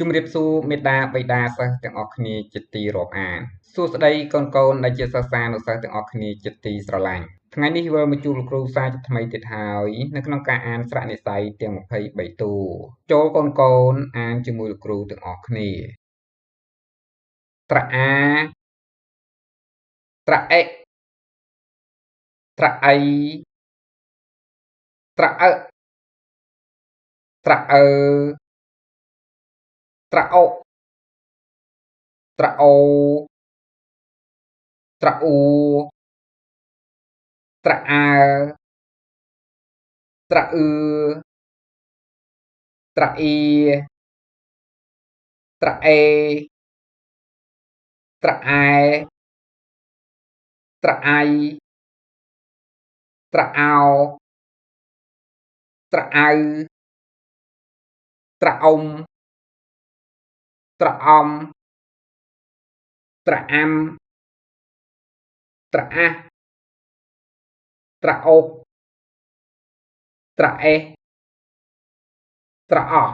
ជំរាបសួរមេត្តាបិតាសិស្សទាំងអស់គ្នាជាទីរាប់អានសួស្តីកូនៗដែលជាសិស្សានុសិស្សទាំងអស់គ្នាជាទីស្រឡាញ់ថ្ងៃនេះវិលមកជួបលោកគ្រូសាជាថ្មីទៀតហើយនៅក្នុងការអានស្រៈនិស្ស័យទាំង23តួចូលកូនៗអានជាមួយលោកគ្រូទាំងអស់គ្នាត្រអាត្រអិត្រអីត្រអើត្រអើត្រអុត្រអូត្រអ៊ូត្រអើត្រអឺត្រអៀត្រអេត្រអែត្រអៃត្រអោត្រអៅត្រអុំត្រអំត្រអាំត្រអាស់ត្រអុសត្រអេះត្រអស់